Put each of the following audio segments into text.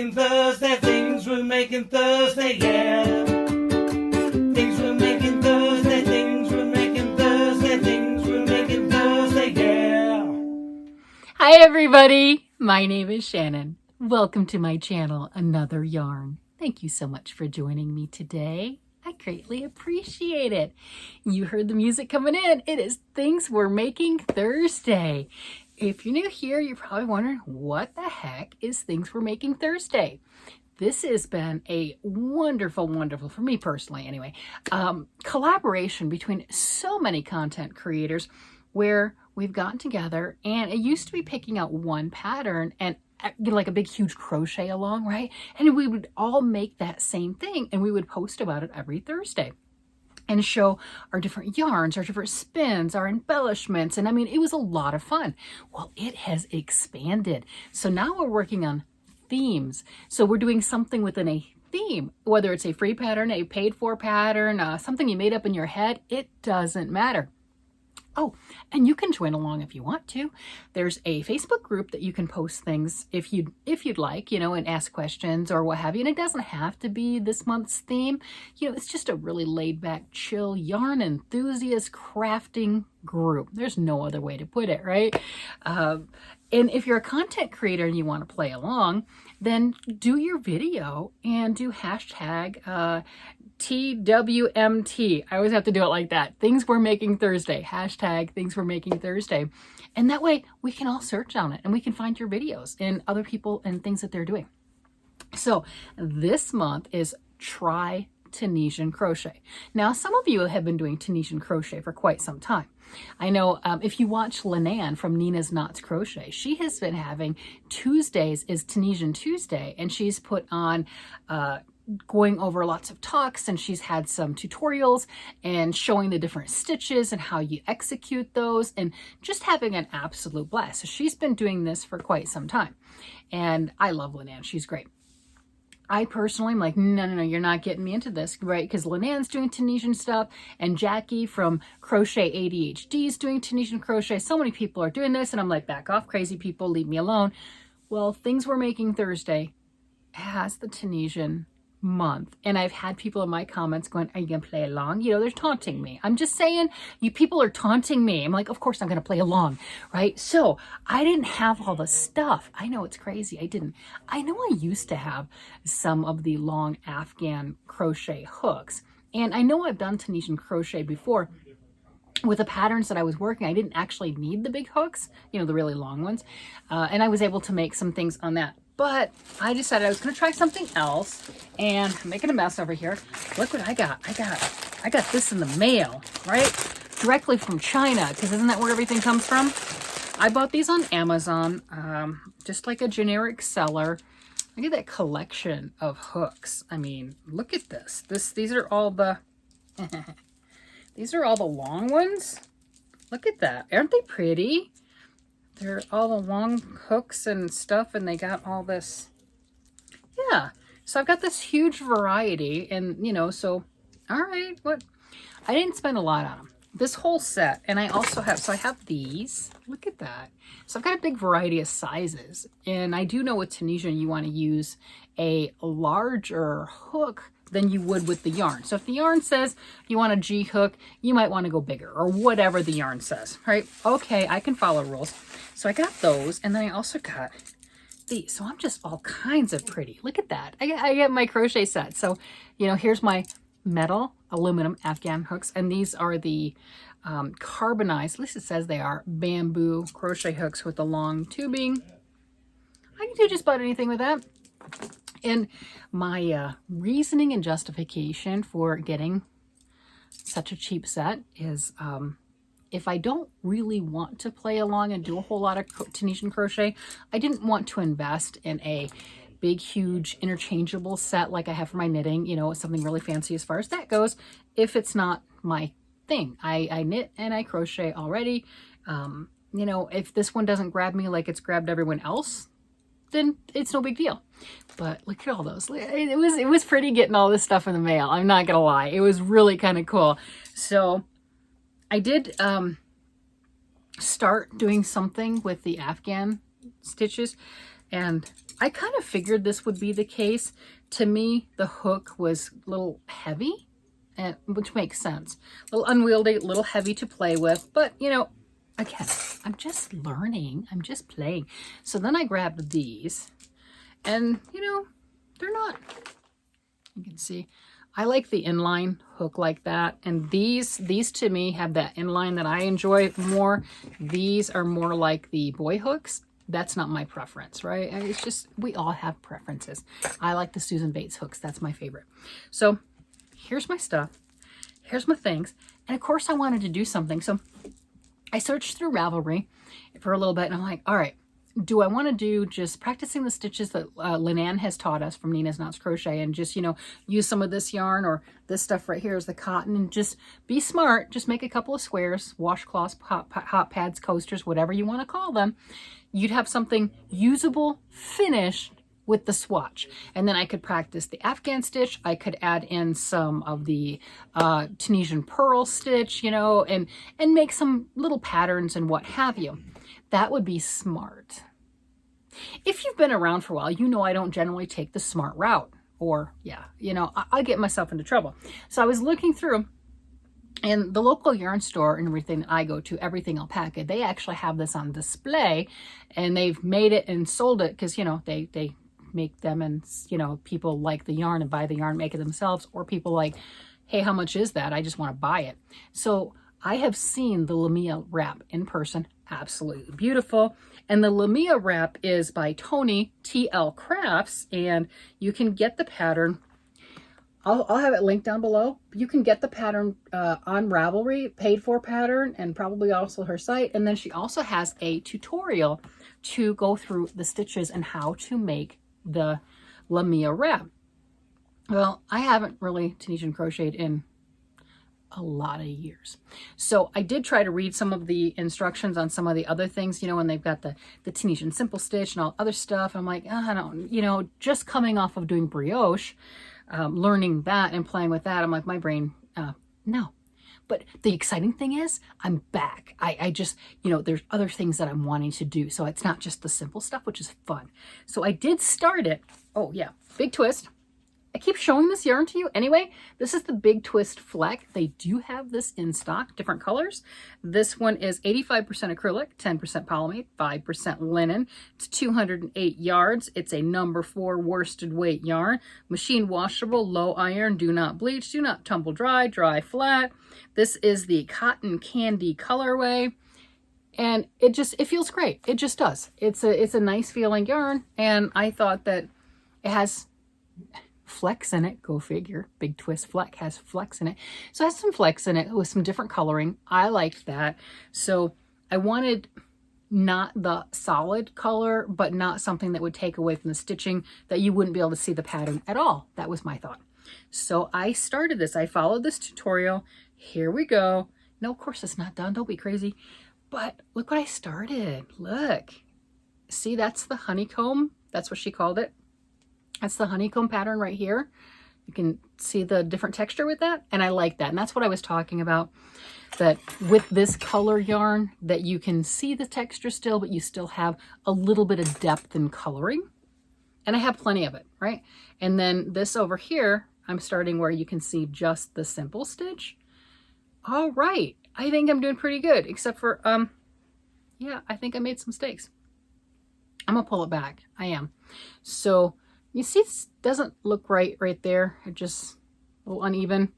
making Thursday, things we're making Thursday, yeah. Things we're making Thursday, things we're making Thursday, things we're making Thursday, yeah. Hi everybody, my name is Shannon. Welcome to my channel, Another Yarn. Thank you so much for joining me today. I greatly appreciate it. You heard the music coming in. It is Things We're Making Thursday. If you're new here, you're probably wondering, what the heck is Things We're Making Thursday? This has been a wonderful, for me personally anyway, collaboration between so many content creators where we've gotten together, and it used to be picking out one pattern and like a big huge crochet along, right? And we would all make that same thing and we would post about it every Thursday and show our different yarns, our different spins, our embellishments. And I mean, it was a lot of fun. Well, it has expanded. So now we're working on themes. So we're doing something within a theme, whether it's a free pattern, a paid for pattern, something you made up in your head, it doesn't matter. Oh, and you can join along if you want to. There's a Facebook group that you can post things if you'd like, you know, and ask questions or what have you. And it doesn't have to be this month's theme. You know, it's just a really laid back, chill yarn enthusiast crafting group. There's no other way to put it, right? And if you're a content creator and you want to play along, then do your video and do hashtag TWMT. I always have to do it like that. Things We're Making Thursday. Hashtag Things We're Making Thursday. And that way we can all search on it and we can find your videos and other people and things that they're doing. So this month is Try Tunisian Crochet. Now, some of you have been doing Tunisian Crochet for quite some time. I know if you watch Lynanne from Nina's Knots Crochet, she has been having Tuesdays is Tunisian Tuesday, and she's put on going over lots of talks, and she's had some tutorials and showing the different stitches and how you execute those and just having an absolute blast. So she's been doing this for quite some time, and I love Lynanne. She's great. I personally am like, no, you're not getting me into this, right? Because Lynanne's doing Tunisian stuff, and Jackie from Crochet ADHD is doing Tunisian crochet. So many people are doing this, and I'm like, back off, crazy people, leave me alone. Well, Things We're Making Thursday has the Tunisian month, and I've had people in my comments going, are you gonna play along? You know, they're taunting me. I'm just saying, you people are taunting me. I'm like, of course I'm gonna play along, right? So I didn't have all the stuff. I know it's crazy. I didn't. I know I used to have some of the long Afghan crochet hooks, and I know I've done Tunisian crochet before with the patterns that I was working. I didn't actually need the big hooks, you know, the really long ones, and I was able to make some things on that. But I decided I was going to try something else, and I'm making a mess over here. Look what I got. I got this in the mail, right? Directly from China, because isn't that where everything comes from? I bought these on Amazon, just like a generic seller. Look at that collection of hooks. I mean, look at this. These are all the these are all the long ones. Look at that. Aren't they pretty? They're all the long hooks and stuff, and they got all this. Yeah, so I've got this huge variety, and you know, so all right, what? I didn't spend a lot on them. This whole set, and I also have, so I have these. Look at that. So I've got a big variety of sizes, and I do know with Tunisian you want to use a larger hook than you would with the yarn. So if the yarn says you want a G hook, you might want to go bigger, or whatever the yarn says, right? Okay, I can follow rules. So I got those, and then I also got these. So I'm just all kinds of pretty. Look at that. I get my crochet set. So, you know, here's my metal, aluminum Afghan hooks, and these are the carbonized, at least it says they are, bamboo crochet hooks with the long tubing. I can do just about anything with that. And my reasoning and justification for getting such a cheap set is if I don't really want to play along and do a whole lot of Tunisian crochet, I didn't want to invest in a big, huge interchangeable set like I have for my knitting, you know, something really fancy as far as that goes, if it's not my thing. I knit and I crochet already. You know, if this one doesn't grab me like it's grabbed everyone else, then it's no big deal. But look at all those. It was pretty getting all this stuff in the mail. I'm not gonna lie. It was really kind of cool. So I did start doing something with the Afghan stitches. And I kind of figured this would be the case. To me, the hook was a little heavy, and which makes sense. A little unwieldy, a little heavy to play with, but you know, again, I'm just learning, I'm just playing. So then I grabbed these, and you know, they're not, you can see, I like the inline hook like that, and these to me have that inline that I enjoy more. These are more like the boy hooks. That's not my preference, right? It's just, we all have preferences. I like the Susan Bates hooks. That's my favorite. So here's my stuff. Here's my things. And of course I wanted to do something. So I searched through Ravelry for a little bit, and I'm like, all right, do I want to do just practicing the stitches that Lynanne has taught us from Nina's Knots Crochet, and just, you know, use some of this yarn or this stuff right here is the cotton, and just be smart, just make a couple of squares, washcloths, hot pads, coasters, whatever you want to call them. You'd have something usable, finished with the swatch. And then I could practice the Afghan stitch. I could add in some of the Tunisian pearl stitch, you know, and make some little patterns and what have you. That would be smart. If you've been around for a while, you know I don't generally take the smart route, or yeah, you know, I get myself into trouble. So I was looking through, and the local yarn store and everything that I go to, Everything Alpaca, they actually have this on display, and they've made it and sold it because, you know, they make them, and, you know, people like the yarn and buy the yarn, make it themselves, or people like, hey, how much is that? I just want to buy it. So I have seen the Lamia Wrap in person. Absolutely beautiful. And the Lamia Wrap is by Toni, TL Crafts, and you can get the pattern. I'll have it linked down below. You can get the pattern on Ravelry, paid for pattern, and probably also her site. And then she also has a tutorial to go through the stitches and how to make the Lamia Wrap. Well, I haven't really Tunisian crocheted in a lot of years. So I did try to read some of the instructions on some of the other things, you know, when they've got the Tunisian simple stitch and all other stuff. I'm like, I don't, you know, just coming off of doing brioche, learning that and playing with that, I'm like, my brain, no. But the exciting thing is I'm back. I just, you know, there's other things that I'm wanting to do. So it's not just the simple stuff, which is fun. So I did start it. Oh yeah, big twist. I keep showing this yarn to you. Anyway, this is the Big Twist Fleck. They do have this in stock, different colors. This one is 85% acrylic, 10% polyamide, 5% linen. It's 208 yards. It's a number 4 worsted weight yarn. Machine washable, low iron, do not bleach, do not tumble dry, dry flat. This is the Cotton Candy colorway. And it feels great. It just does. It's a nice feeling yarn. And I thought that it has flecks in it. Go figure. Big Twist Fleck has flecks in it. So it has some flecks in it with some different coloring. I liked that. So I wanted not the solid color, but not something that would take away from the stitching, that you wouldn't be able to see the pattern at all. That was my thought. So I started this. I followed this tutorial. Here we go. No, of course it's not done. Don't be crazy. But look what I started. Look. See, that's the honeycomb. That's what she called it. That's the honeycomb pattern right here. You can see the different texture with that, and I like that. And that's what I was talking about, that with this color yarn, that you can see the texture still, but you still have a little bit of depth in coloring. And I have plenty of it, right? And then this over here, I'm starting where you can see just the simple stitch. All right, I think I'm doing pretty good, except for, yeah, I think I made some mistakes. I'm gonna pull it back. I am. So you see, it doesn't look right there. It just a little uneven.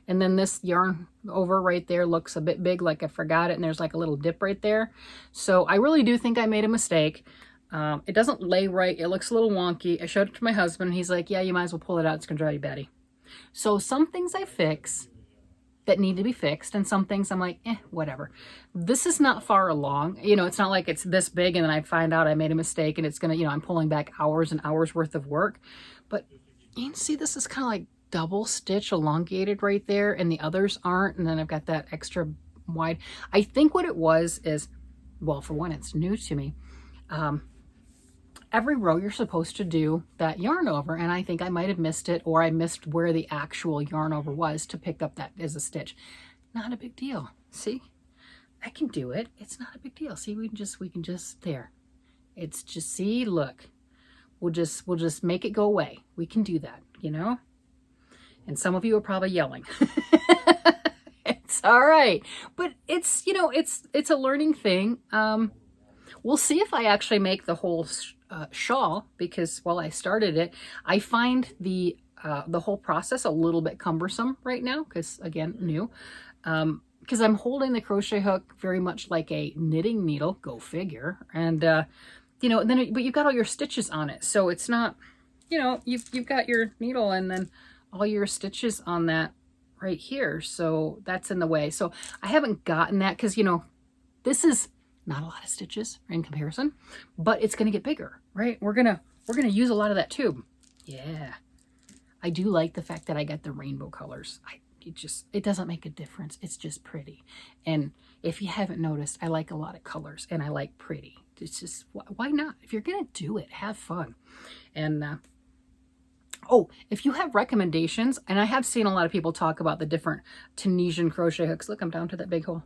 And then this yarn over right there looks a bit big, like I forgot it. And there's like a little dip right there. So I really do think I made a mistake. It doesn't lay right. It looks a little wonky. I showed it to my husband, and he's like, yeah, you might as well pull it out. It's gonna drive you batty. So some things I fix that need to be fixed, and some things I'm like, whatever. This is not far along. You know, it's not like it's this big and then I find out I made a mistake and it's gonna, you know, I'm pulling back hours and hours worth of work. But you can see this is kind of like double stitch elongated right there, and the others aren't. And then I've got that extra wide. I think what it was is, well, for one, it's new to me. Every row you're supposed to do that yarn over, and I think I might have missed it, or I missed where the actual yarn over was to pick up that as a stitch. Not a big deal. See, I can do it. It's not a big deal. See, we can just there. It's just, see, look, we'll just make it go away. We can do that, you know? And some of you are probably yelling. It's all right. But it's, you know, it's a learning thing. We'll see if I actually make the whole shawl, because while I started it, I find the whole process a little bit cumbersome right now, because again, new. Because I'm holding the crochet hook very much like a knitting needle, go figure. And, you know, but you've got all your stitches on it. So it's not, you know, you've got your needle and then all your stitches on that right here. So that's in the way. So I haven't gotten that because, you know, this is not a lot of stitches in comparison, but it's going to get bigger, right? We're going to use a lot of that tube. Yeah. I do like the fact that I got the rainbow colors. It doesn't make a difference. It's just pretty. And if you haven't noticed, I like a lot of colors and I like pretty. It's just, why not? If you're going to do it, have fun. And, oh, if you have recommendations, and I have seen a lot of people talk about the different Tunisian crochet hooks. Look, I'm down to that big hole.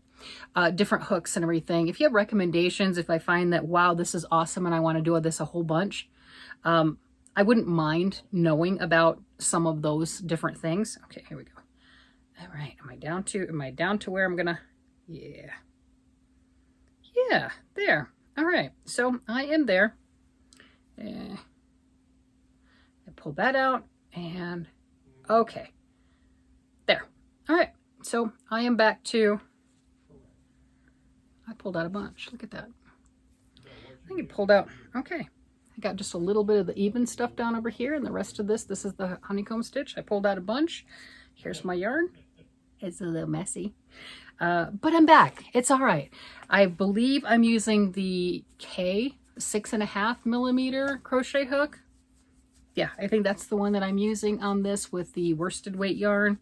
Different hooks and everything. If you have recommendations, if I find that, wow, this is awesome and I want to do this a whole bunch, I wouldn't mind knowing about some of those different things. Okay, here we go. All right, am I down to where I'm gonna, yeah, there. All right, so I am there. I pull that out and okay, there. All right, so I am back to, I pulled out a bunch. Look at that. I think it pulled out, okay. I got just a little bit of the even stuff down over here, and the rest of this is the honeycomb stitch. I pulled out a bunch. Here's my yarn. It's a little messy, but I'm back. It's all right. I believe I'm using the K 6.5 millimeter crochet hook. Yeah, I think that's the one that I'm using on this with the worsted weight yarn.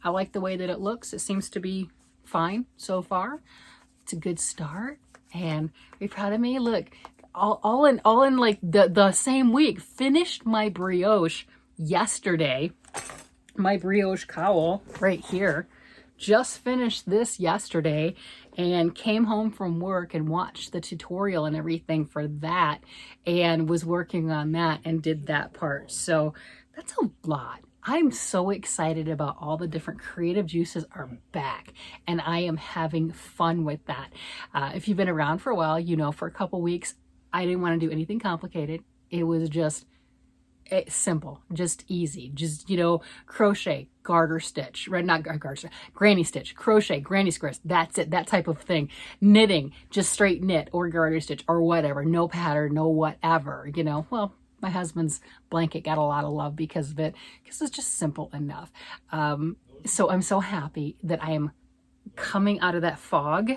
I like the way that it looks. It seems to be fine so far. It's a good start, and are you proud of me? Look, all in like the same week. Finished my brioche yesterday. My brioche cowl right here. Just finished this yesterday and came home from work and watched the tutorial and everything for that and was working on that and did that part. So that's a lot. I'm so excited about all the different creative juices are back and I am having fun with that. If you've been around for a while, you know, for a couple weeks, I didn't want to do anything complicated. It was just simple, just easy, just, you know, crochet, garter stitch, right? Not garter stitch, granny stitch, crochet, granny squares. That's it. That type of thing. Knitting, just straight knit or garter stitch or whatever. No pattern, no whatever, you know. Well, my husband's blanket got a lot of love because of it, because it's just simple enough. So I'm so happy that I am coming out of that fog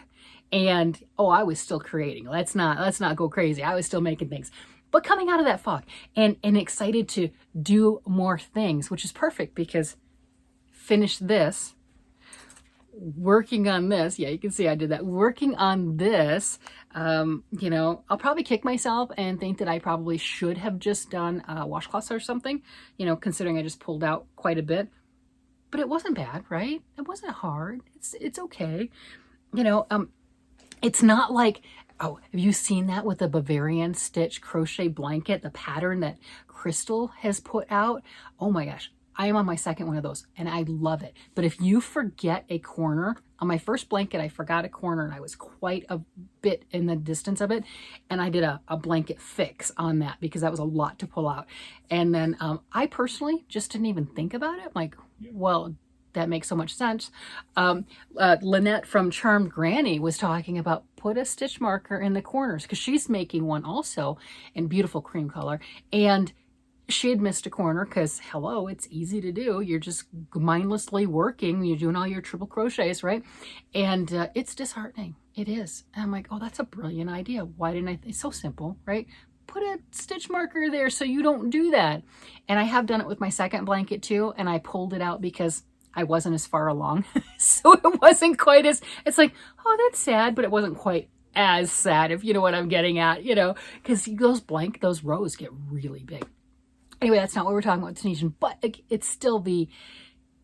and, oh, I was still creating. Let's not go crazy. I was still making things. But coming out of that fog and excited to do more things, which is perfect because finished this, working on this. Yeah, you can see I did that. Working on this, you know, I'll probably kick myself and think that I probably should have just done washcloths or something, you know, considering I just pulled out quite a bit. But it wasn't bad, right? It wasn't hard. It's okay. You know, it's not like, oh, have you seen that with the Bavarian stitch crochet blanket, the pattern that Crystal has put out? Oh my gosh, I am on my second one of those and I love it. But if you forget a corner, on my first blanket, I forgot a corner and I was quite a bit in the distance of it. And I did a blanket fix on that because that was a lot to pull out. And then I personally just didn't even think about it. I'm like, well, that makes so much sense. Lynette from Charmed Granny was talking about put a stitch marker in the corners because she's making one also in beautiful cream color. And she had missed a corner because, hello, it's easy to do. You're just mindlessly working. You're doing all your triple crochets, right? And it's disheartening. It is. And I'm like, oh, that's a brilliant idea. Why didn't I? It's so simple, right? Put a stitch marker there so you don't do that. And I have done it with my second blanket too. And I pulled it out because I wasn't as far along. So it wasn't quite as, it's like, oh, that's sad, but it wasn't quite as sad, if you know what I'm getting at, you know, because those rows get really big. Anyway, that's not what we're talking about Tunisian, but it's still the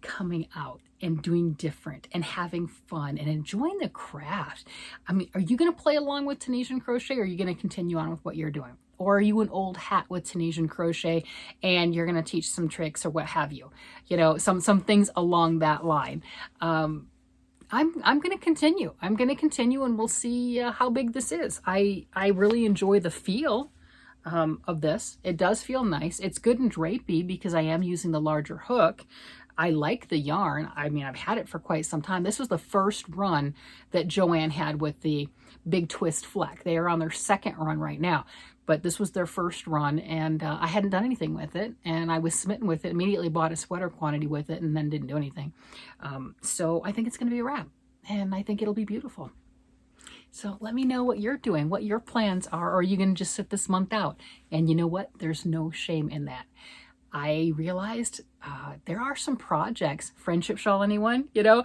coming out and doing different and having fun and enjoying the craft. I mean, are you going to play along with Tunisian crochet or are you going to continue on with what you're doing? Or are you an old hat with Tunisian crochet and you're going to teach some tricks or what have you? You know, some things along that line. I'm going to continue. I'm going to continue, and we'll see how big this is. I really enjoy the feel of this. It does feel nice. It's good and drapey because I am using the larger hook. I like the yarn. I mean, I've had it for quite some time. This was the first run that Joanne had with the big twist fleck. They are on their second run right now, but this was their first run, and I hadn't done anything with it, and I was smitten with it, immediately bought a sweater quantity with it, and then didn't do anything. So I think it's going to be a wrap, and I think it'll be beautiful. So let me know what you're doing, what your plans are. Or are you going to just sit this month out? And you know what? There's no shame in that. I realized there are some projects, friendship shawl, anyone, you know,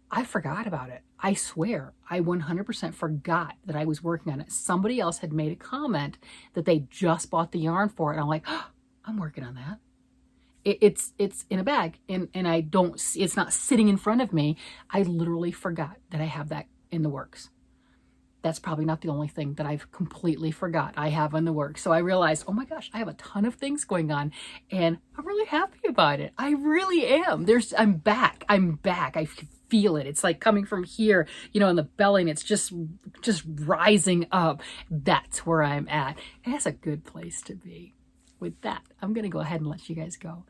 I forgot about it. I swear, I 100% forgot that I was working on it. Somebody else had made a comment that they just bought the yarn for it. And I'm like, oh, I'm working on that. It's in a bag, and I don't, it's not sitting in front of me. I literally forgot that I have that in the works. That's probably not the only thing that I've completely forgot I have in the works. So I realized, oh my gosh, I have a ton of things going on, and I'm really happy about it. I really am. I'm back. I feel it. It's like coming from here, you know, in the belly, and it's just rising up. That's where I'm at. And that's a good place to be. With that, I'm going to go ahead and let you guys go.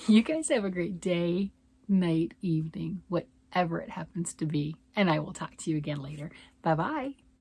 You guys have a great day, night, evening, whatever it happens to be. And I will talk to you again later. Bye-bye.